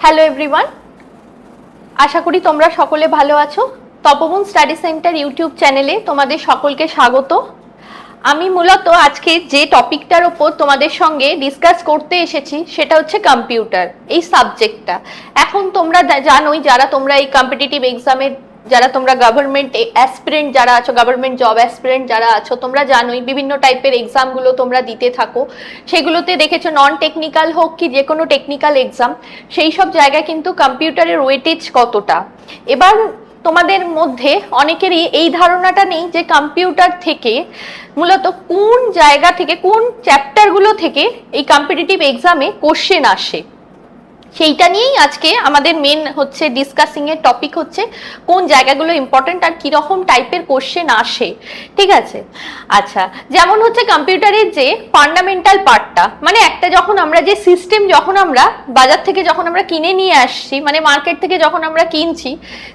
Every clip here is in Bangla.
হ্যালো এভরিওয়ান, আশা করি তোমরা সকলে ভালো আছো। তপবন স্টাডি সেন্টার ইউটিউব চ্যানেলে তোমাদের সকলকে স্বাগত। আমি মূলত আজকে যে টপিকটার ওপর তোমাদের সঙ্গে ডিসকাস করতে এসেছি সেটা হচ্ছে কম্পিউটার, এই সাবজেক্টটা। এখন তোমরা জানোই, যারা তোমরা এই কম্পিটিটিভ এক্সামের যারা তোমরা গভর্নমেন্ট অ্যাসপিরেন্ট যারা আছো, গভর্নমেন্ট জব অ্যাসপিরেন্ট যারা আছো, তোমরা জানোই বিভিন্ন টাইপের এক্সামগুলো তোমরা দিতে থাকো। সেগুলোতে দেখেছো নন টেকনিক্যাল হোক কি যে কোনো টেকনিক্যাল এক্সাম, সেই সব জায়গায় কিন্তু কম্পিউটারের ওয়েটেজ কতটা। এবার তোমাদের মধ্যে অনেকেরই এই ধারণাটা নেই যে কম্পিউটার থেকে মূলত কোন জায়গা থেকে, কোন চ্যাপ্টারগুলো থেকে এই কম্পিটিটিভ এক্সামে কোশ্চেন আসে। সেইটা নিয়েই আজকে আমাদের মেন হচ্ছে ডিসকাসিং এর টপিক হচ্ছে কোন জায়গাগুলো ইম্পর্টেন্ট আর কি রকম টাইপের কোশ্চেন আসে। ঠিক আছে, আচ্ছা, যেমন হচ্ছে কম্পিউটারের যে ফান্ডামেন্টাল পার্টটা, মানে একটা যখন আমরা যে সিস্টেম যখন আমরা বাজার থেকে যখন আমরা কিনে নিয়ে আসছি, মানে মার্কেট থেকে যখন আমরা কিনছি,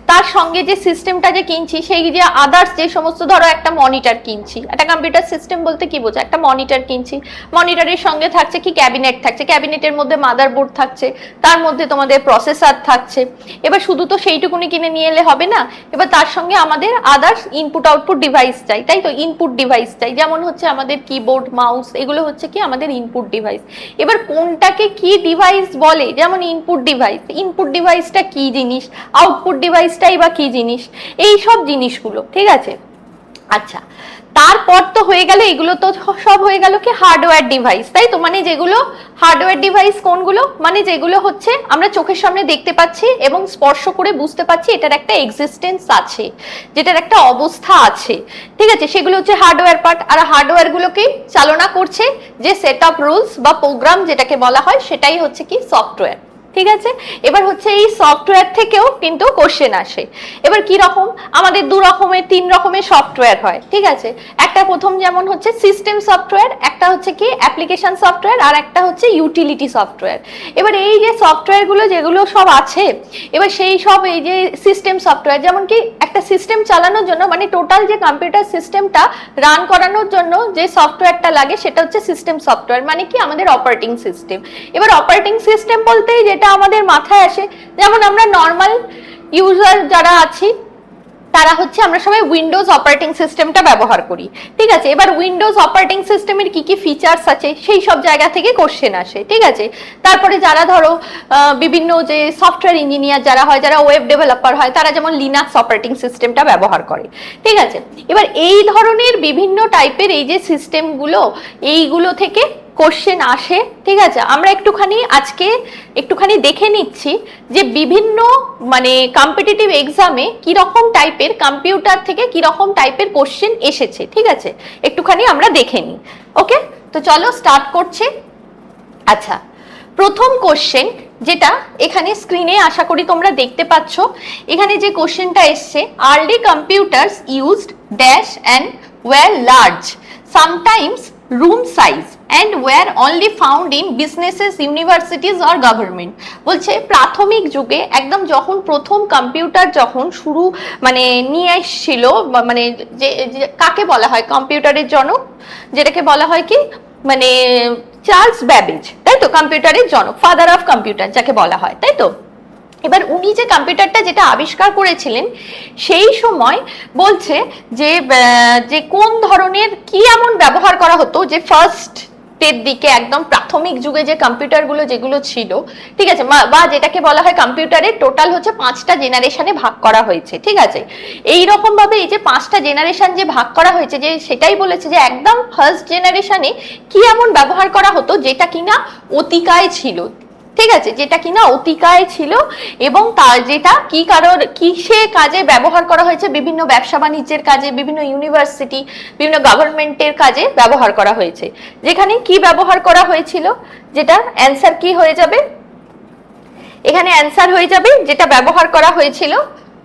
তার সঙ্গে যে সিস্টেমটা যে কিনছি, সেই যে আদার্স যে সমস্ত, ধরো একটা মনিটর কিনছি, একটা কম্পিউটার সিস্টেম বলতে কি বোঝায়, একটা মনিটর কিনছি, মনিটরের সঙ্গে থাকছে কি ক্যাবিনেট থাকছে, ক্যাবিনেটের মধ্যে মাদারবোর্ড থাকছে, তার মধ্যে তোমাদের প্রসেসর থাকছে। এবার শুধু তো সেইটুকুনি কিনে নিয়ে এলে হবে না, এবার তার সঙ্গে আমাদের আদার্স ইনপুট আউটপুট ডিভাইস চাই, তাই তো, ইনপুট ডিভাইস চাই। যেমন হচ্ছে আমাদের কিবোর্ড, মাউস, এগুলো হচ্ছে কি আমাদের ইনপুট ডিভাইস। এবার কোনটাকে কি ডিভাইস বলে, যেমন ইনপুট ডিভাইস, ইনপুট ডিভাইসটা কি জিনিস, আউটপুট ডিভাইসটাই বা কি জিনিস, এই সব জিনিসগুলো। ঠিক আছে, আচ্ছা, তারপর তো হয়ে গেল, এগুলো তো সব হয়ে গেল কি হার্ডওয়্যার ডিভাইস, তাই তো। মানে যেগুলো হার্ডওয়্যার ডিভাইস কোনগুলো, মানে যেগুলো হচ্ছে আমরা চোখের সামনে দেখতে পাচ্ছি এবং স্পর্শ করে বুঝতে পারছি এটার একটা এক্সিস্টেন্স আছে, যেটার একটা অবস্থা আছে। ঠিক আছে, সেগুলো হচ্ছে হার্ডওয়্যার পার্ট। আর হার্ডওয়্যার গুলোকে চালনা করছে যে সেট অফ রুলস বা প্রোগ্রাম যেটাকে বলা হয়, সেটাই হচ্ছে কি সফটওয়্যার। ঠিক আছে, এবার হচ্ছে এই সফটওয়্যার থেকেও কিন্তু কোশ্চেন আসে। এবার কি রকম, আমাদের দু রকমের, তিন রকমের সফটওয়্যার হয়। ঠিক আছে, একটা প্রথম যেমন হচ্ছে সিস্টেম সফটওয়্যার, একটা হচ্ছে কি অ্যাপ্লিকেশন সফটওয়্যার, আর একটা হচ্ছে ইউটিলিটি সফটওয়্যার। এবার এই যে সফটওয়্যার গুলো যেগুলো সব আছে, এবার সেই সব এই যে সিস্টেম সফটওয়্যার, যেমন কি একটা সিস্টেম চালানোর জন্য, মানে টোটাল যে কম্পিউটার সিস্টেমটা রান করানোর জন্য যে সফটওয়্যারটা লাগে সেটা হচ্ছে সিস্টেম সফটওয়্যার, মানে কি আমাদের অপারেটিং সিস্টেম। এবার অপারেটিং সিস্টেম বলতেই যেটা আমাদের মাথায় আসে, যেমন আমরা নর্মাল ইউজার যারা আছি তারা হচ্ছে আমরা সবাই উইন্ডোজ অপারেটিং সিস্টেমটা ব্যবহার করি। ঠিক আছে, এবার উইন্ডোজ অপারেটিং সিস্টেমের কি কি ফিচার্স আছে সেই সব জায়গা থেকে কোশ্চেন আসে। ঠিক আছে, তারপরে যারা ধরো বিভিন্ন যে সফটওয়্যার ইঞ্জিনিয়ার যারা হয়, যারা ওয়েব ডেভেলপার হয়, তারা যেমন লিনাক্স অপারেটিং সিস্টেমটা ব্যবহার করে। ঠিক আছে, এবার এই ধরনের বিভিন্ন টাইপের এই যে সিস্টেমগুলো, এইগুলো থেকে কোশ্চেন আসে। ঠিক আছে, আমরা আজকে একটুখানি দেখে নিচ্ছি যে বিভিন্ন মানে কম্পিটিটিভ এক্সামে কি রকম টাইপের কম্পিউটার থেকে কি রকম টাইপের কোশ্চেন এসেছে। ঠিক আছে, একটুখানি আমরা দেখে নিই। ওকে, তো চলো স্টার্ট করছি। আচ্ছা, প্রথম কোশ্চেন যেটা এখানে স্ক্রিনে আশা করি তোমরা দেখতে পাচ্ছ, এখানে যে কোশ্চেনটা এসছে, early computers used dash and were large, sometimes room size and were only found in businesses, universities or government। বলছে প্রাথমিক যুগে একদম যখন প্রথম কম্পিউটার যখন শুরু মানে নিয়ে এসেছিল, মানে যে কাকে বলা হয় কম্পিউটারের জনক, যেটাকে বলা হয় কি মানে চার্লস ব্যাবেজ, তাই তো, কম্পিউটারের জনক, ফাদার অফ কম্পিউটার যাকে বলা হয়, তাই তো। এবার উনি যে কম্পিউটারটা যেটা আবিষ্কার করেছিলেন, সেই সময় বলছে যে কোন ধরনের কি এমন ব্যবহার করা হতো, যে ফার্স্ট এর দিকে একদম প্রাথমিক যুগে যে কম্পিউটারগুলো যেগুলো ছিল, ঠিক আছে, বা যেটাকে বলা হয় কম্পিউটারের টোটাল হচ্ছে 5টা জেনারেশনে ভাগ করা হয়েছে। ঠিক আছে, এই রকম ভাবে এই যে 5টা জেনারেশন যে ভাগ করা হয়েছে, যে সেটাই বলেছে যে একদম ফার্স্ট জেনারেশনে কি এমন ব্যবহার করা হতো যেটা কিনা অতিকায় ছিল। ঠিক আছে, যেটা কিনা অতিকায় ছিল, এবং তার যেটা কি কিসে কাজে ব্যবহার করা হয়েছে, বিভিন্ন ব্যবসা বাণিজ্যের কাজে, বিভিন্ন ইউনিভার্সিটি, বিভিন্ন গভর্নমেন্টের কাজে ব্যবহার করা হয়েছে। যেখানে কি ব্যবহার করা হয়েছিল, যেটা অ্যান্সার কি হয়ে যাবে, এখানে অ্যান্সার হয়ে যাবে যেটা ব্যবহার করা হয়েছিল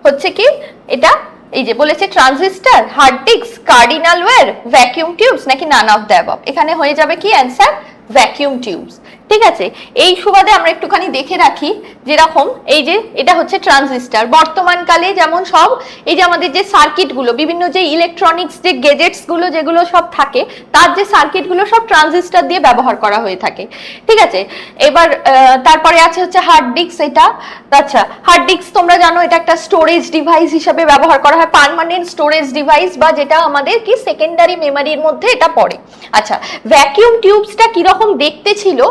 হচ্ছে কি, এটা এই যে বলেছে transistor, hard disk, cardinal wire, vacuum tubes, নাকি নান অফ দ্য অ্যাবভ। এখানে হয়ে যাবে কি অ্যান্সার ভ্যাকিউম টিউবস। ঠিক আছে, এই সুবাদে আমরা একটুখানি দেখে রাখি, যেরকম এই যে এটা হচ্ছে ট্রানজিস্টর। বর্তমানকালে যেমন সব এই যে আমাদের যে সার্কিট গুলো, বিভিন্ন যে ইলেকট্রনিক্স যে গেজেটস গুলো যেগুলো সব থাকে, তার যে সার্কিট গুলো সব ট্রানজিস্টর দিয়ে ব্যবহার করা হয়ে থাকে। ঠিক আছে, এবার তারপরে আছে হচ্ছে হার্ড ডিস্ক। এটা আচ্ছা, হার্ড ডিস্ক তোমরা জানো এটা একটা স্টোরেজ ডিভাইস হিসেবে ব্যবহার করা হয়, পার্মানেন্ট স্টোরেজ ডিভাইস, বা যেটা আমাদের কি সেকেন্ডারি মেমোরির মধ্যে এটা পড়ে। আচ্ছা, ভ্যাকিউম টিউবসটা কিরকম দেখতে ছিল?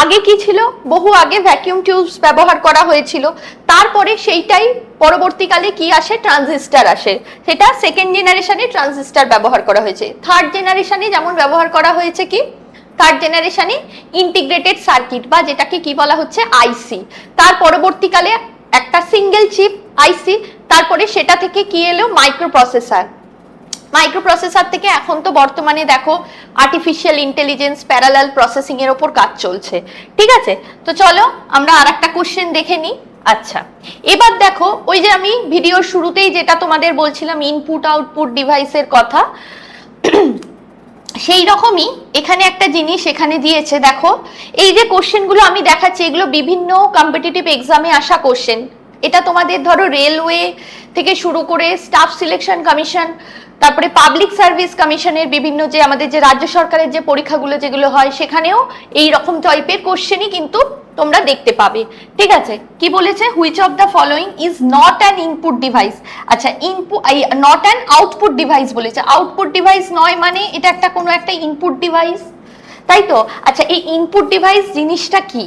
আগে কি ছিল, বহু আগে ভ্যাকিউম টিউবস ব্যবহার করা হয়েছিল, তারপরে সেইটাই পরবর্তীকালে কি আসে, ট্রানজিস্টর আসে। সেটা সেকেন্ড জেনারেশনে ট্রানজিস্টর ব্যবহার করা হয়েছে। থার্ড জেনারেশনে যেমন ব্যবহার করা হয়েছে কি, থার্ড জেনারেশনে ইন্টিগ্রেটেড সার্কিট, বা যেটাকে কি বলা হচ্ছে আইসি। তার পরবর্তীকালে একটা সিঙ্গেল চিপ আইসি, তারপরে সেটা থেকে কি এলো, মাইক্রোপ্রসেসর। মাইক্রোপ্রসেসর থেকে এখন তো বর্তমানে দেখো আর্টিফিশিয়াল ইন্টেলিজেন্স, প্যারালাল প্রসেসিং এর উপর কাজ চলছে। ঠিক আছে, তো চলো আমরা আরেকটা কোশ্চেন দেখে নিই। আচ্ছা, এবার দেখো ওই যে আমি ভিডিওর শুরুতেই যেটা তোমাদের বলছিলাম ইনপুট আউটপুট ডিভাইসের কথা, সেই রকমই এখানে একটা জিনিস এখানে দিয়েছে। দেখো এই যে কোশ্চেনগুলো আমি দেখাচ্ছি, এগুলো বিভিন্ন কম্পিটিটিভ এক্সামে আসা কোশ্চেন। এটা তোমাদের ধরো রেলওয়ে থেকে শুরু করে স্টাফ সিলেকশন কমিশন, তারপরে পাবলিক সার্ভিস কমিশনের বিভিন্ন যে আমাদের যে রাজ্য সরকারের যে পরীক্ষাগুলো যেগুলো হয়, সেখানেও এই রকম টাইপের কোশ্চেনই কিন্তু তোমরা দেখতে পাবে। ঠিক আছে, কি বলেছে, which of the following is not an input device. আচ্ছা, input not an output device বলেছে। আউটপুট ডিভাইস নয় মানে এটা একটা কোনো একটা ইনপুট ডিভাইস, তাই তো? আচ্ছা, এই ইনপুট ডিভাইস জিনিসটা কি?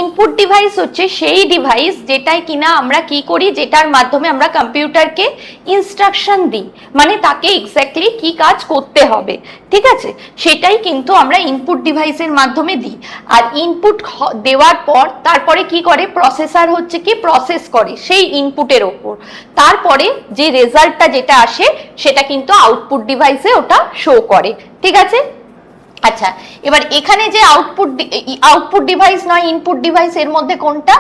ইনপুট ডিভাইস হচ্ছে সেই ডিভাইস যেটাই কিনা আমরা কি করি, যেটার মাধ্যমে আমরা কম্পিউটারকে ইনস্ট্রাকশন দিই, মানে তাকে এক্স্যাক্টলি কি কাজ করতে হবে। ঠিক আছে, সেটাই কিন্তু আমরা ইনপুট ডিভাইসের মাধ্যমে দিই। আর ইনপুট দেওয়ার পর তারপরে কি করে, প্রসেসর হচ্ছে কি প্রসেস করে সেই ইনপুটের ওপর, তারপরে যে রেজাল্টটা যেটা আসে সেটা কিন্তু আউটপুট ডিভাইসে ওটা শো করে। ঠিক আছে, আচ্ছা, এবার এখানে যে আউটপুট ডিভাইস নয় ইনপুট ডিভাইস, এর মধ্যে কোনটা,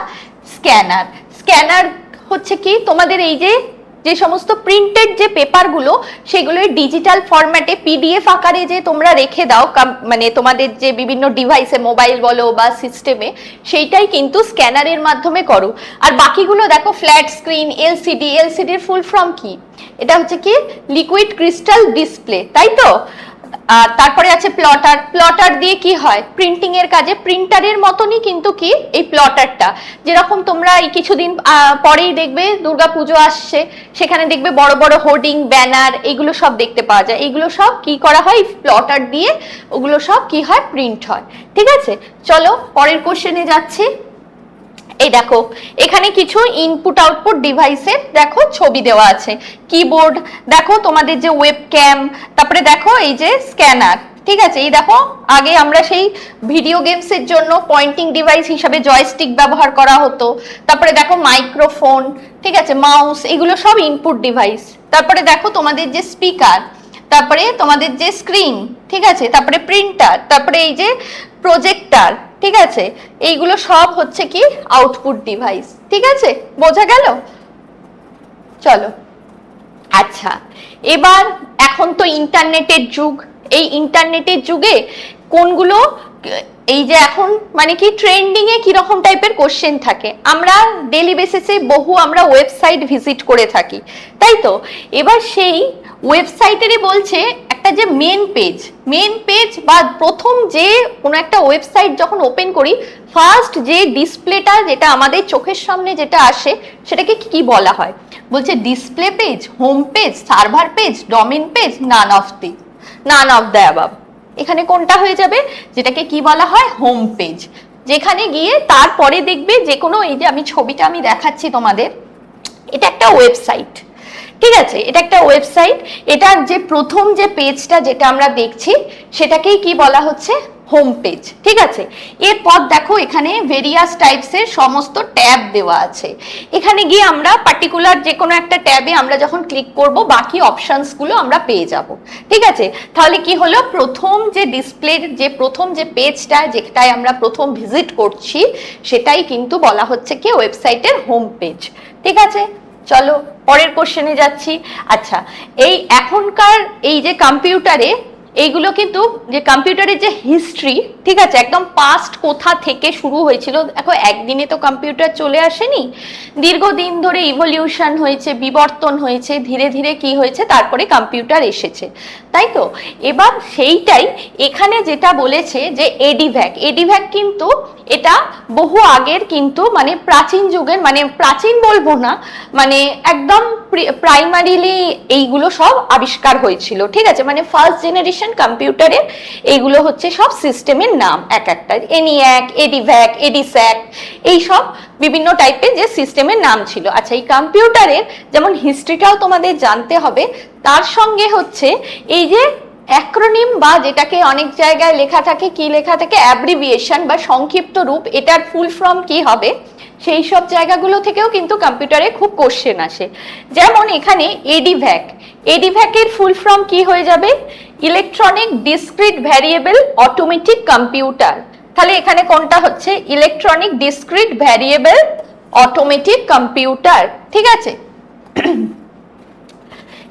স্ক্যানার। স্ক্যানার হচ্ছে কি, তোমাদের এই যে যে সমস্ত প্রিন্টেড যে পেপারগুলো, সেগুলো ডিজিটাল ফরম্যাটে পিডিএফ আকারে যে তোমরা রেখে দাও, মানে তোমাদের যে বিভিন্ন ডিভাইসে, মোবাইল বলো বা সিস্টেমে, সেইটাই কিন্তু স্ক্যানারের মাধ্যমে করো। আর বাকিগুলো দেখো, ফ্ল্যাট স্ক্রিন, এলসিডি। এলসিডির ফুল ফর্ম কি, এটা হচ্ছে কি লিকুইড ক্রিস্টাল ডিসপ্লে, তাই তো? আর তারপরে আছে প্লটার। প্লটার দিয়ে কি হয়, প্রিন্টিং এর কাজে, প্রিন্টারের মতনই কিন্তু কি এই প্লটারটা। যেরকম তোমরা এই কিছুদিন পরেই দেখবে দুর্গাপুজো আসছে, সেখানে দেখবে বড় বড় হোর্ডিং, ব্যানার, এগুলো সব দেখতে পাওয়া যায়। এগুলো সব কি করা হয়, প্লটার দিয়ে ওগুলো সব কি হয়, প্রিন্ট হয়। ঠিক আছে, চলো পরের কোশ্চেনে যাচ্ছি। এই দেখো এখানে কিছু ইনপুট আউটপুট ডিভাইসের দেখো ছবি দেওয়া আছে। কিবোর্ড দেখো, তোমাদের যে ওয়েবক্যাম, তারপরে দেখো এই যে স্ক্যানার। ঠিক আছে, এই দেখো আগে আমরা সেই ভিডিও গেমসের জন্য পয়েন্টিং ডিভাইস হিসাবে জয়স্টিক ব্যবহার করা হতো। তারপরে দেখো মাইক্রোফোন, ঠিক আছে, মাউস, এগুলো সব ইনপুট ডিভাইস। তারপরে দেখো তোমাদের যে স্পিকার, তারপরে তোমাদের যে স্ক্রিন, ঠিক আছে, তারপরে প্রিন্টার, তারপরে এই যে প্রজেক্টর। ঠিক আছে, এইগুলো সব হচ্ছে কি আউটপুট ডিভাইস। ঠিক আছে, বোঝা গেল? চলো, আচ্ছা, এবার এখন তো ইন্টারনেটের যুগ। এই ইন্টারনেটের যুগে কোনগুলো এই যে এখন মানে কি ট্রেন্ডিং এ কিরকম টাইপের কোশ্চেন থাকে, আমরা ডেইলি বেসিসে বহু আমরা ওয়েবসাইট ভিজিট করে থাকি, তাই তো? এবার সেই ওয়েবসাইটেরই বলছে একটা যে মেন পেজ বা প্রথম যে কোনো একটা ওয়েবসাইট যখন ওপেন করি, ফার্স্ট যে ডিসপ্লেটা যেটা আমাদের চোখের সামনে যেটা আসে, সেটাকে কি বলা হয়? বলছে display page, home page, server page, domain page, none of the above. এখানে কোনটা হয়ে যাবে, যেটাকে কি বলা হয়, হোম পেজ। যেখানে গিয়ে তারপরে দেখবে যে কোনো, এই যে আমি ছবিটা আমি দেখাচ্ছি তোমাদের, এটা একটা ওয়েবসাইট। ঠিক আছে, এটা একটা ওয়েবসাইট। এটার যে প্রথম যে পেজটা যেটা আমরা দেখছি, সেটাকেই কি বলা হচ্ছে, হোম পেজ। ঠিক আছে, এরপর দেখো এখানে ভেরিয়াস টাইপসের সমস্ত ট্যাব দেওয়া আছে। এখানে গিয়ে আমরা পার্টিকুলার যে কোনো একটা ট্যাবে আমরা যখন ক্লিক করব, বাকি অপশনস গুলো আমরা পেয়ে যাব। ঠিক আছে, তাহলে কি হলো, প্রথম যে ডিসপ্লের যে প্রথম যে পেজটা যেটাই আমরা প্রথম ভিজিট করছি, সেটাই কিন্তু বলা হচ্ছে কি ওয়েবসাইটের হোম পেজ। ঠিক আছে, চলো পরের কোশ্চেনে যাচ্ছি। আচ্ছা, এই এখনকার এই যে কম্পিউটারে এইগুলো কিন্তু যে কম্পিউটারের যে হিস্ট্রি, ঠিক আছে, একদম পাস্ট কোথা থেকে শুরু হয়েছিল। দেখো একদিনে তো কম্পিউটার চলে আসেনি, দীর্ঘদিন ধরে ইভলিউশন হয়েছে, বিবর্তন হয়েছে, ধীরে ধীরে কি হয়েছে, তারপরে কম্পিউটার এসেছে, তাই তো। এবার সেইটাই এখানে যেটা বলেছে যে এডিভ্যাক, এডিভ্যাক কিন্তু এটা বহু আগের, কিন্তু মানে প্রাচীন যুগের, মানে প্রাচীন বলবো না, মানে একদম প্রাইমারিলি এইগুলো সব আবিষ্কার হয়েছিল, ঠিক আছে। মানে ফার্স্ট জেনারেশন কম্পিউটারের এইগুলো হচ্ছে সব সিস্টেমের নাম এক একটা, এনিয়াক, এডিভ্যাক, এডিস্যাক, এইসব বিভিন্ন টাইপের যে সিস্টেমের নাম ছিল। আচ্ছা, এই কম্পিউটারের যেমন হিস্ট্রিটাও তোমাদের জানতে হবে, তার সঙ্গে হচ্ছে এই যে অ্যাক্রোনিম বা যেটাকে অনেক জায়গায় লেখা থাকে, কি লেখা থাকে, অ্যাব্রিভিয়েশন বা সংক্ষিপ্ত রূপ, এটার ফুল ফর্ম কি হবে, সেই সব জায়গাগুলো থেকেও কিন্তু কম্পিউটারে খুব কোশ্চেন আসে। যেমন এখানে এডিভ্যাক, এডিভ্যাকের ফুল ফর্ম কি হয়ে যাবে, electronic discrete variable automatic computer. তাহলে এখানে কোনটা হচ্ছে, electronic discrete variable automatic computer, ঠিক আছে।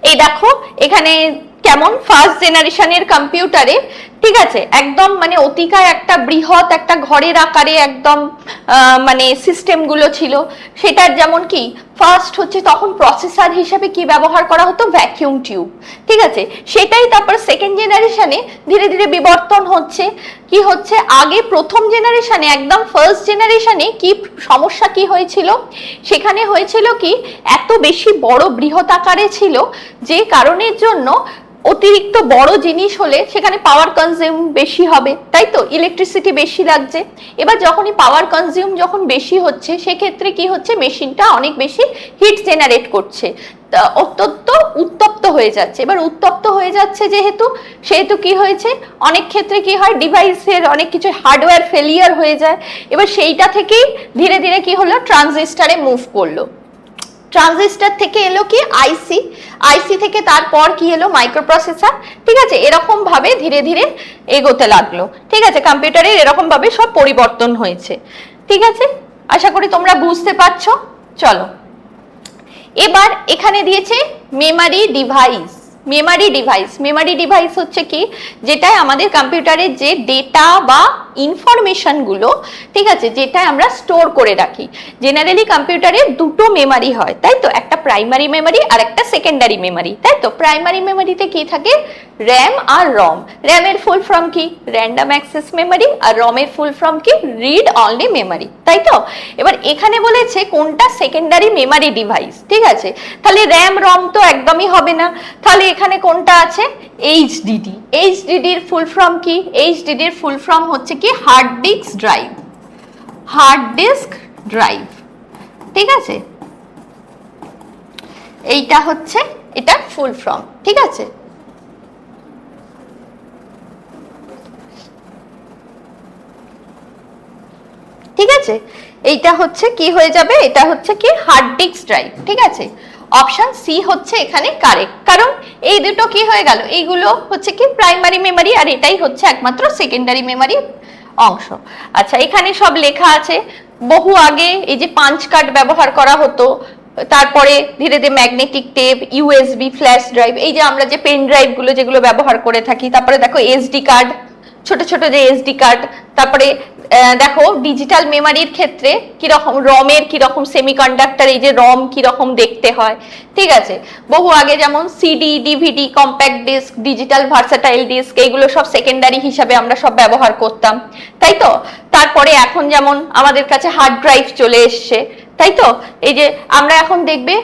এই দেখো এখানে কেমন ফার্স্ট জেনারেশনের কম্পিউটারে, ঠিক আছে, একদম মানে অতিকায় একটা বৃহৎ একটা ঘরের আকারে একদম মানে সিস্টেমগুলো ছিল। সেটার যেমন কি ফার্স্ট হচ্ছে তখন প্রসেসর হিসেবে কি ব্যবহার করা হতো, ভ্যাকিউম টিউব, ঠিক আছে। সেটাই তারপর সেকেন্ড জেনারেশনে ধীরে ধীরে বিবর্তন হচ্ছে, কি হচ্ছে, আগে প্রথম জেনারেশনে একদম ফার্স্ট জেনারেশনে কি সমস্যা কি হয়েছিল, সেখানে হয়েছিল কি এত বেশি বড় বৃহৎ আকারে ছিল, যে কারণের জন্য অতিরিক্ত বড় জিনিস হলে সেখানে পাওয়ার কনজিউম বেশি হবে, তাই তো, ইলেকট্রিসিটি বেশি লাগছে। এবার যখনই পাওয়ার কনজিউম যখন বেশি হচ্ছে, সেক্ষেত্রে কি হচ্ছে, মেশিনটা অনেক বেশি হিট জেনারেট করছে, অত্যন্ত উত্তপ্ত হয়ে যাচ্ছে। এবার উত্তপ্ত হয়ে যাচ্ছে সেহেতু কি হয়েছে, অনেক ক্ষেত্রে কি হয়, ডিভাইসের অনেক কিছু হার্ডওয়্যার ফেলিয়ার হয়ে যায়। এবার সেইটা থেকেই ধীরে ধীরে কি হলো, ট্রানজিস্টারে মুভ করলো, ট্রানজিস্টর থেকে এলো কি আইসি, আইসি থেকে তারপর কি এলো মাইক্রোপ্রসেসর, ঠিক আছে। এরকম ভাবে ধীরে ধীরে এগোতে লাগলো, ঠিক আছে। কম্পিউটারের এরকম ভাবে সব পরিবর্তন হয়েছে, ঠিক আছে। আশা করি তোমরা বুঝতে পারছো। চলো এবার এখানে দিয়েছে memory device, memory device, memory device হচ্ছে কি, যেটায় আমাদের কম্পিউটারের যে ডেটা বা ইনফরমেশন গুলো, ঠিক আছে, যেটা আমরা স্টোর করে রাখি। জেনারেলি কম্পিউটারে দুটো মেমরি হয়, তাই তো, একটা প্রাইমারি মেমরি আর একটা সেকেন্ডারি মেমরি, তাই তো। প্রাইমারি মেমরিতে কি থাকে, র্যাম আর রম। র্যামের ফুল ফর্ম কি, র্যান্ডম অ্যাক্সেস মেমরি, আর রমের ফুল ফর্ম কি, রিড অনলি মেমরি, তাই তো। এবার এখানে বলেছে কোনটা সেকেন্ডারি মেমরি ডিভাইস, ঠিক আছে। তাহলে র্যাম রম তো একদমই হবে না, তাহলে এখানে কোনটা আছে, এইচডিডি। এইচডিডির ফুল ফর্ম কি, এইচডিডির ফুল ফর্ম হচ্ছে কি hard disk drive, hard disk drive, ঠিক আছে। এইটা হচ্ছে এটার ফুল ফর্ম, ঠিক আছে। ঠিক আছে, এইটা হচ্ছে কি হয়ে যাবে, এটা হচ্ছে কি হার্ড ডিস্ক ড্রাইভ, ঠিক আছে। অপশন সি হচ্ছে এখানে কারেক্ট, কারণ এই দুটো কি হয়ে গেল, এইগুলো হচ্ছে কি প্রাইমারি মেমরি, আর এটাই হচ্ছে একমাত্র সেকেন্ডারি মেমরির অংশ। আচ্ছা, এখানে সব লেখা আছে। বহু আগে এই যে পাঞ্চ কার্ড ব্যবহার করা হতো, তারপরে ধীরে ধীরে magnetic tape, USB, flash drive, এই যে আমরা যে পেন ড্রাইভ গুলো যেগুলো ব্যবহার করে থাকি, তারপরে দেখো এসডি কার্ড, ছোট ছোট যে এসডি কার্ড, তারপরে দেখো ডিজিটাল মেমোরির ক্ষেত্রে কিরকম, রমের কিরকম সেমিকন্ডাক্টর, এই যে রম কিরকম দেখতে হয়, ঠিক আছে। বহু আগে যেমন CD, DVD, compact disc, digital versatile disc, এইগুলো সব সেকেন্ডারি হিসাবে আমরা সব ব্যবহার করতাম, তাই তো। তারপরে এখন যেমন আমাদের কাছে হার্ড ড্রাইভ চলে এসছে, তাই তো। এই যে আমরা এখন দেখবে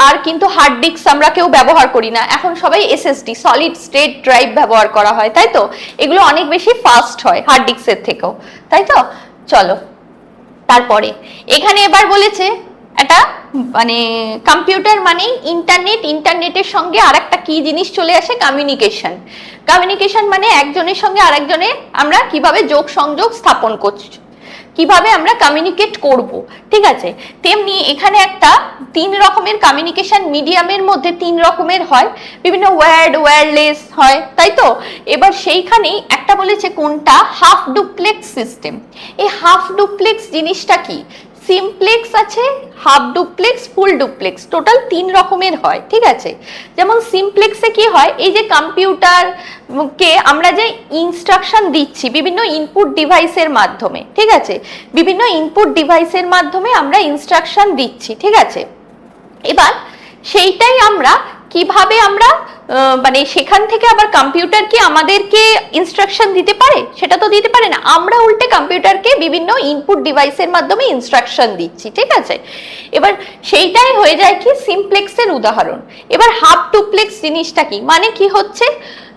আর কিন্তু হার্ড ডিস্ক আমরা কেউ ব্যবহার করি না, এখন সবাই এসএসডি, সলিড স্টেট ড্রাইভ ব্যবহার করা হয়, তাই তো। এগুলো অনেক বেশি ফাস্ট হয় হার্ড ডিস্কের থেকেও, তাই তো। চলো তারপরে এখানে এবার বলেছে একটা মানে কম্পিউটার মানে ইন্টারনেট, ইন্টারনেটের সঙ্গে আরেকটা কি জিনিস চলে আসে, কমিউনিকেশন। কমিউনিকেশন মানে একজনের সঙ্গে আরেকজনের আমরা কিভাবে যোগ সংযোগ স্থাপন করছি, কিভাবে আমরা কমিউনিকেট করব, ঠিক আছে। তেমনি এখানে একটা 3 রকমের কমিউনিকেশন মিডিয়ামের মধ্যে 3 রকমের হয়, বিভিন্ন ওয়্যার্ড, ওয়্যারলেস হয়, তাই তো। এবার সেইখানেই একটা বলেছে কোনটা, হাফ ডুপ্লেক্স সিস্টেম। এই হাফ ডুপ্লেক্স জিনিসটা কি, সিমপ্লেক্স আছে, half duplex, full duplex, total 3 রকমের হয়, ঠিক আছে। যেমন সিমপ্লেক্সে কি হয়, এই যে কম্পিউটার কে আমরা যে ইনস্ট্রাকশন দিচ্ছি বিভিন্ন ইনপুট ডিভাইসের মাধ্যমে, ঠিক আছে, বিভিন্ন ইনপুট ডিভাইসের মাধ্যমে আমরা ইনস্ট্রাকশন দিচ্ছি, ঠিক আছে। এবার সেইটাই আমরা কিভাবে আমরা মানে সেখান থেকে আবার কম্পিউটার কি আমাদেরকে ইনস্ট্রাকশন দিতে পারে? সেটা তো দিতে পারে না, আমরা উল্টে কম্পিউটারকে বিভিন্ন ইনপুট ডিভাইসের মাধ্যমে ইনস্ট্রাকশন দিচ্ছি, ঠিক আছে। এবার সেইটাই হয়ে যায় কি সিমপ্লেক্সের উদাহরণ। এবার হাফ ডুপ্লেক্স জিনিসটা কি, মানে কি হচ্ছে,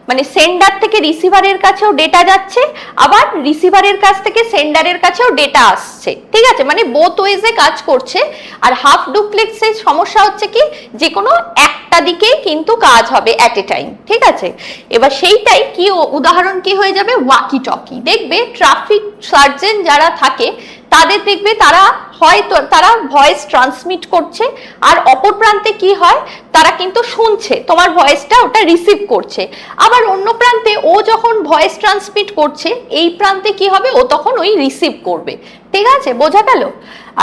মানে সেন্ডার থেকে রিসিভারের কাছেও ডেটা যাচ্ছে, আবার রিসিভারের কাছ থেকে সেন্ডারের কাছেও ডেটা আসছে, ঠিক আছে, মানে বোথ ওয়েজে কাজ করছে। আর হাফ ডুপ্লেক্সের সমস্যা হচ্ছে কি, যে কোনো একটা দিকেই কিন্তু কাজ হবে অ্যাট এ টাইম, ঠিক আছে। এবার সেইটাই কি উদাহরণ কি হয়ে যাবে, ওয়াকি টকি। দেখবে ট্রাফিক সার্জেন্ট যারা থাকে তাদের দেখবে তারা হয়তো তারা ভয়েস ট্রান্সমিট করছে, আর অপর প্রান্তে কি হয়, তারা কিন্তু শুনছে তোমার ভয়েসটা, ওটা রিসিভ করছে। আবার অন্য প্রান্তে ও যখন ভয়েস ট্রান্সমিট করছে, এই প্রান্তে কি হবে, ও তখন ওই রিসিভ করবে, ঠিক আছে, বোঝা গেল।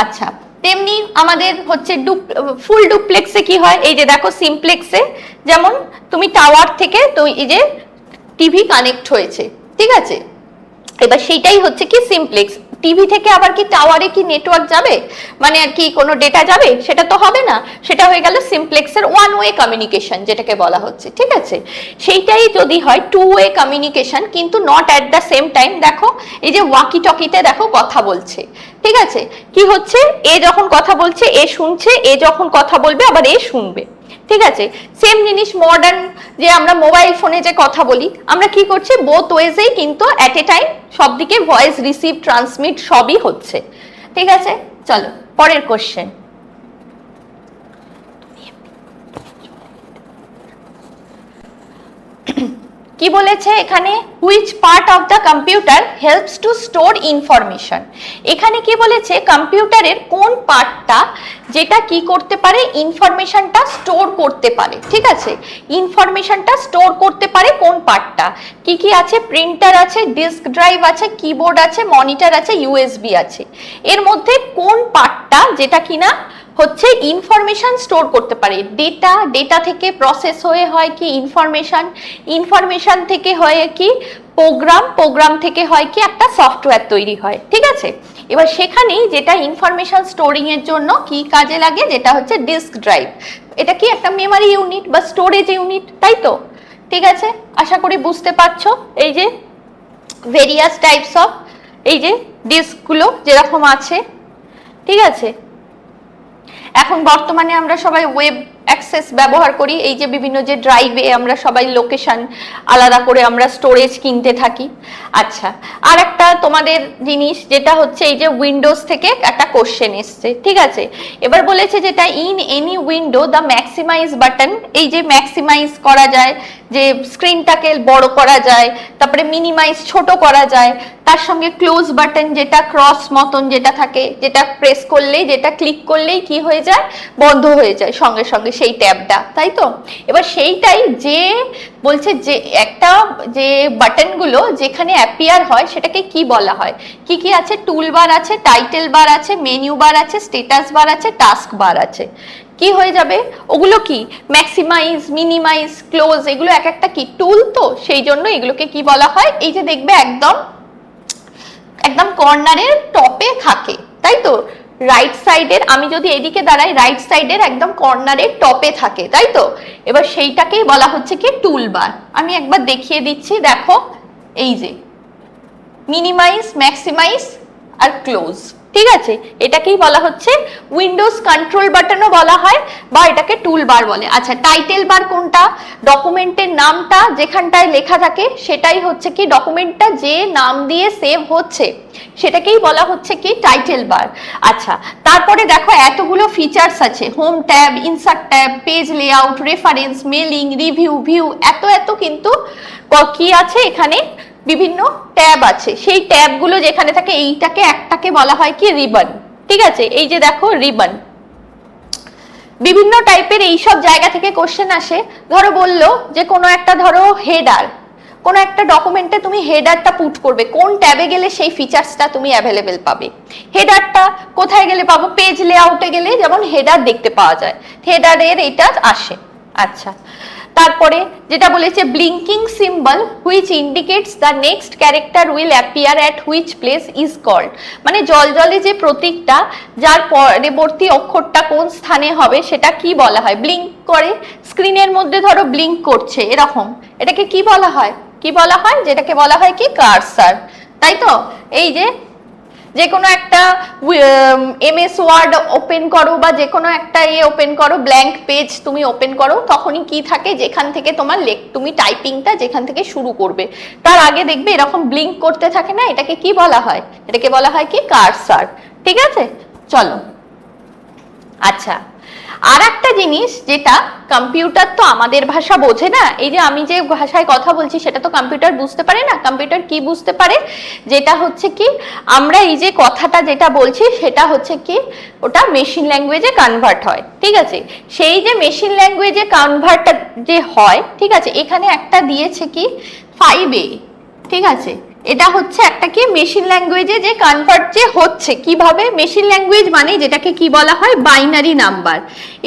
আচ্ছা, তেমনি আমাদের হচ্ছে ফুল ডুপ্লেক্সে কি হয়, এই যে দেখো সিমপ্লেক্সে যেমন তুমি টাওয়ার থেকে তো এই যে টিভি কানেক্ট হয়েছে, ঠিক আছে, এবার সেইটাই হচ্ছে কি সিমপ্লেক্স। টিভি থেকে আবার কি টাওয়ারে কি নেটওয়ার্ক যাবে, মানে আর কি কোনো ডেটা যাবে, সেটা তো হবে না, সেটা হয়ে গেল সিমপ্লেক্সের ওয়ান ওয়ে কমিউনিকেশন যেটাকে বলা হচ্ছে, ঠিক আছে। সেইটাই যদি হয় টু ওয়ে কমিউনিকেশন, কিন্তু not at the same time. দেখো এই যে ওয়াকি টকিতে দেখো কথা বলছে, ঠিক আছে, কি হচ্ছে, এ যখন কথা বলছে এ শুনছে, এ যখন কথা বলবে আবার এ শুনবে, ঠিক আছে। সেম জিনিস মডার্ন যে আমরা মোবাইল ফোনে যে কথা বলি, আমরা কি করছি, বোথ ওয়েজেই কিন্তু অ্যাট এ টাইম সব দিকে ভয়েস রিসিভ ট্রান্সমিট সবই হচ্ছে, ঠিক আছে। চলো পরের কোশ্চেন। কি বলেছে এখানে, which part of the computer helps to store information. এখানে কি বলেছে, কম্পিউটারের কোন পার্টটা যেটা কি করতে পারে, ইনফরমেশনটা স্টোর করতে পারে, ঠিক আছে, ইনফরমেশনটা স্টোর করতে পারে কোন পার্টটা, কি কি আছে, প্রিন্টার আছে, ডিস্ক ড্রাইভ আছে, কিবোর্ড আছে, মনিটর আছে, ইউএসবি আছে। এর মধ্যে কোন পার্টটা যেটা কিনা হচ্ছে ইনফরমেশন স্টোর করতে পারে, ডেটা থেকে প্রসেস হয়ে হয় কি ইনফরমেশন থেকে হয় কি প্রোগ্রাম থেকে হয় কি একটা সফটওয়্যার তৈরি হয়, ঠিক আছে। এবার সেখানেই যেটা ইনফরমেশন স্টোরিং এর জন্য কি কাজে লাগে, যেটা হচ্ছে ডিস্ক ড্রাইভ। এটা কি একটা মেমোরি ইউনিট বা স্টোরেজ ইউনিট, তাই তো, ঠিক আছে। আশা করি বুঝতে পারছো, এই যে ভেরিয়াস টাইপস অফ এই যে ডিস্কগুলো যেরকম আছে, ঠিক আছে। এখন বর্তমানে আমরা সবাই ওয়েব অ্যাক্সেস ব্যবহার করি, এই যে বিভিন্ন যে ড্রাইভে আমরা সবাই লোকেশন আলাদা করে আমরা স্টোরেজ কিনতে থাকি। আচ্ছা, আর একটা তোমাদের জিনিস যেটা হচ্ছে এই যে উইন্ডোজ থেকে একটা কোশ্চেন এসছে, ঠিক আছে। এবার বলেছে যেটা in any window the maximise button, এই যে ম্যাক্সিমাইজ করা যায়, যে স্ক্রিনটাকে বড় করা যায়, তারপরে মিনিমাইজ ছোট করা যায়, তার সঙ্গে ক্লোজ বাটন যেটা ক্রস মতন যেটা থাকে, যেটা প্রেস করলেই যেটা ক্লিক করলেই কি হয়ে যায়, বন্ধ হয়ে যায় সঙ্গে সঙ্গে সেই ট্যাবটা, তাই তো। এবার সেইটাই যে বলছে যে একটা যে বাটনগুলো যেখানে অ্যাপিয়ার হয় সেটাকে কি বলা হয়, কি কি আছে, টুল বার আছে, টাইটেল বার আছে, মেনু বার আছে, স্ট্যাটাস বার আছে, টাস্ক বার আছে। কি হয়ে যাবে ওগুলো, কি ম্যাক্সিমাইজ, মিনিমাইজ, ক্লোজ, এগুলো এক একটা কি টুল, তো সেই জন্য এগুলোকে কি বলা হয়, এই যে দেখবে একদম কর্নারের টপে থাকে, তাই তো, রাইট সাইডের, আমি যদি এদিকে দাঁড়াই রাইট সাইডের একদম কর্নারের টপে থাকে, তাই তো। এবার সেইটাকেই বলা হচ্ছে কি টুল বার। আমি একবার দেখিয়ে দিচ্ছি, দেখো এই যে মিনিমাইজ, ম্যাক্সিমাইজ আর ক্লোজ, ঠিক আছে, এটাকেই বলা হচ্ছে উইন্ডোজ কন্ট্রোল বাটনও বলা হয় বা এটাকে টুল বার বলে। আচ্ছা, টাইটেল বার কোনটা, ডকুমেন্টের নামটা যেখানটায় লেখা থাকে সেটাই হচ্ছে কি ডকুমেন্টটা যে নাম দিয়ে সেভ হচ্ছে সেটাকেই বলা হচ্ছে কি টাইটেল বার। আচ্ছা, তারপরে দেখো এতগুলো ফিচার্স আছে, home tab, insert tab, page layout, reference, mailing, review, view, এত কিন্তু কি আছে এখানে, বিভিন্ন ট্যাব আছে। সেই ট্যাবগুলো যেখানে থাকে এইটাকে একটাকে বলা হয় কি রিবন, ঠিক আছে। এই যে দেখো রিবন, বিভিন্ন টাইপের এইসব জায়গা থেকে কোশ্চেন আসে। ধরো বললো যে কোনো একটা ধরো হেডার, কোনো একটা ডকুমেন্টে তুমি হেডারটা পুট করবে, কোন ট্যাবে গেলে সেই ফিচার্সটা তুমি অ্যাভেলেবেল পাবে। হেডারটা কোথায় গেলে পাবো? পেজ লেআউটে গেলে যেমন হেডার দেখতে পাওয়া যায়, হেডারের এটা আসে। আচ্ছা, তারপরে যেটা বলেছে blinking symbol which indicates the next character will appear at which place is called, মানে জলজলে যে প্রতীকটা যার পরবর্তী অক্ষরটা কোন স্থানে হবে সেটা কি বলা হয়? ব্লিঙ্ক করে, স্ক্রিনের মধ্যে ধরো ব্লিঙ্ক করছে এরকম, এটাকে কি বলা হয়? কি বলা হয়? যেটাকে বলা হয় কি কার্সার, তাই তো? এই যে কোনো একটা এমএস ওয়ার্ড ওপেন করো বা যে কোনো একটা ওপেন করো, ব্ল্যাঙ্ক পেজ তুমি ওপেন করো, তখনই কি থাকে, যেখান থেকে তোমার তুমি টাইপিংটা যেখান থেকে শুরু করবে তার আগে দেখবে এরকম ব্লিঙ্ক করতে থাকে না, এটাকে কি বলা হয়? এটাকে বলা হয় কি কার্সার। ঠিক আছে, চলো। আচ্ছা, আর একটা জিনিস যেটা কম্পিউটার তো আমাদের ভাষা বোঝে না, এই যে আমি যে ভাষায় কথা বলছি সেটা তো কম্পিউটার বুঝতে পারে না। কম্পিউটার কি বুঝতে পারে? যেটা হচ্ছে কি আমরা এই যে কথাটা যেটা বলছি সেটা হচ্ছে কি ওটা মেশিন ল্যাঙ্গুয়েজে কনভার্ট হয়। ঠিক আছে, সেই যে মেশিন ল্যাঙ্গুয়েজে কনভার্ট যে হয়, ঠিক আছে, এখানে একটা দিয়েছে কি 5A। ঠিক আছে, এটা হচ্ছে একটা কি মেশিন ল্যাঙ্গুয়েজে যে কনভার্ট যে হচ্ছে কিভাবে, মেশিন ল্যাঙ্গুয়েজ মানে যেটাকে কি বলা হয়? Binary number.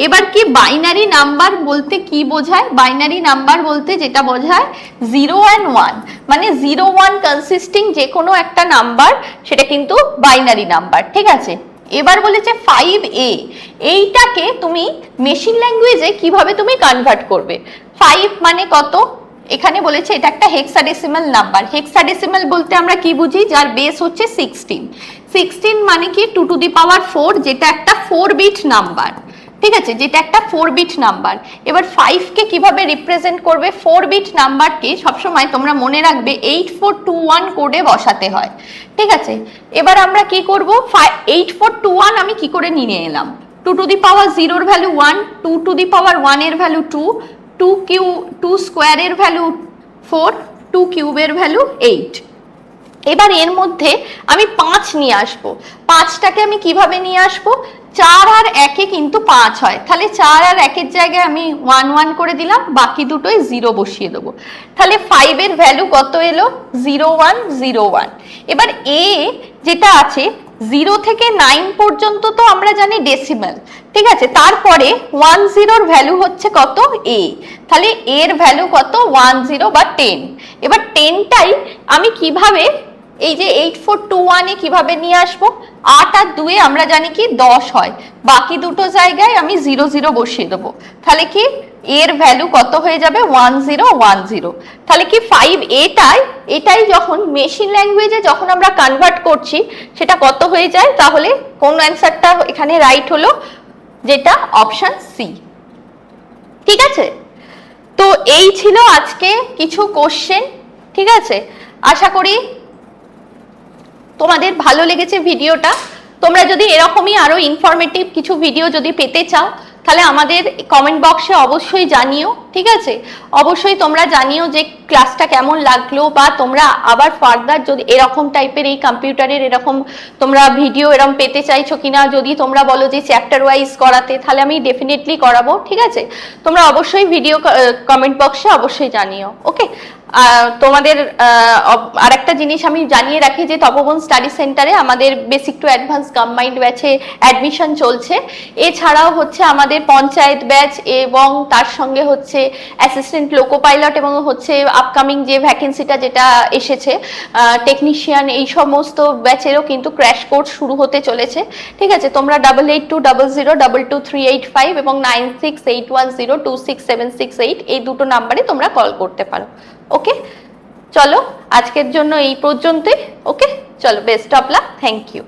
এবার কি বাইনারি নাম্বার বলতে কি বোঝায়? বাইনারি নাম্বার বলতে যেটা বোঝায় 0 and 1, মানে 0 1 কনসিস্টিং যে কোনো একটা নাম্বার, সেটা কিন্তু বাইনারি নাম্বার। ঠিক আছে, এবার বলেছে 5A, এইটাকে তুমি মেশিন ল্যাঙ্গুয়েজে কিভাবে তুমি কনভার্ট করবে। 5 মানে কত? এখানে বলেছে এটা একটা হেক্সাডেসিমাল নাম্বার। হেক্সাডেসিমাল বলতে আমরা কি বুঝি? যার বেস হচ্ছে 16। 16 মানে কি 2 to the power 4, যেটা একটা 4 বিট নাম্বার। ঠিক আছে, যেটা একটা 4 বিট নাম্বার। এবার 5 কে কিভাবে রিপ্রেজেন্ট করবে? 4 বিট নাম্বারকে সবসময় তোমরা মনে রাখবে 8421 কোডে বসাতে হয়। ঠিক আছে, এবার আমরা কি করব? 8421 আমি কি করে নিয়ে এলাম? 2 to the power 0 এর ভ্যালু 1, 2 to the power 1 এর ভ্যালু 2, 2 স্কোয়ারের ভ্যালু 4, 2 কিউবের ভ্যালু 8। এবার এর মধ্যে আমি 5 নিয়ে আসবো। 5টাকে আমি কিভাবে নিয়ে আসবো? 4 আর 1-এ কিন্তু 5 হয়, তাহলে 4 আর 1-এর জায়গায় আমি 1 1 করে দিলাম, বাকি দুটোই 0 বসিয়ে দেবো। তাহলে 5 এর ভ্যালু কত এলো? 0 1 0 1। এবার এ যেটা আছে 0 থেকে 9 পর্যন্ত তো আমরা জানি ডেসিমাল। ঠিক আছে, তারপরে 1 0 ভ্যালু হচ্ছে কত? এ, তাহলে এর ভ্যালু কত? 1 0 বা 10। এবার 10টাই আমি কিভাবে এই যে 8421-এ কিভাবে নিয়ে আসবো? 8 আর 2-এ আমরা জানি কি 10 হয়, বাকি দুটো জায়গায় আমি 0 0 বসিয়ে দেবো। তাহলে কি এর ভ্যালু কত হয়ে যাবে? 1 0 1 0। তাহলে কি 5এটাই যখন মেশিন ল্যাঙ্গুয়েজে যখন আমরা কনভার্ট করছি সেটা কত হয়ে যায়? তাহলে কোন অ্যান্সারটা এখানে রাইট হলো? যেটা অপশন সি। ঠিক আছে, তো এই ছিল আজকে কিছু কোশ্চেন। ঠিক আছে, আশা করি তোমাদের ভালো লেগেছে ভিডিওটা। তোমরা যদি এরকমই আরো ইনফরমেটিভ কিছু ভিডিও যদি পেতে চাও তাহলে আমাদের কমেন্ট বক্সে অবশ্যই জানিও। ঠিক আছে, অবশ্যই তোমরা জানিও যে ক্লাসটা কেমন লাগলো, বা তোমরা আবার ফার্দার যদি এরকম টাইপের এই কম্পিউটারের এরকম তোমরা ভিডিও এরকম পেতে চাইছো কিনা। যদি তোমরা বলো যে চ্যাপ্টার ওয়াইজ করাতে, তাহলে আমি ডেফিনেটলি করাবো। ঠিক আছে, তোমরা অবশ্যই ভিডিও কমেন্ট বক্সে অবশ্যই জানিও। ওকে, তোমাদের আরেকটা জিনিস আমি জানিয়ে রাখি যে তপোবন স্টাডি সেন্টারে আমাদের বেসিক টু অ্যাডভান্স কম্বাইন্ড ব্যাচে অ্যাডমিশন চলছে। এছাড়াও হচ্ছে আমাদের পঞ্চায়েত ব্যাচ এবং তার সঙ্গে হচ্ছে অ্যাসিস্ট্যান্ট লোকো পাইলট এবং হচ্ছে আপকামিং যে ভ্যাকেন্সিটা যেটা এসেছে টেকনিশিয়ান, এই সমস্ত ব্যাচেরও কিন্তু ক্র্যাশ কোর্স শুরু হতে চলেছে। ঠিক আছে, তোমরা 8820022385 এবং 9681026768 এই দুটো নাম্বারে তোমরা কল করতে পারো। ওকে, চলো আজকের জন্য এই পর্যন্তই। ওকে, চলো, best of luck, thank you.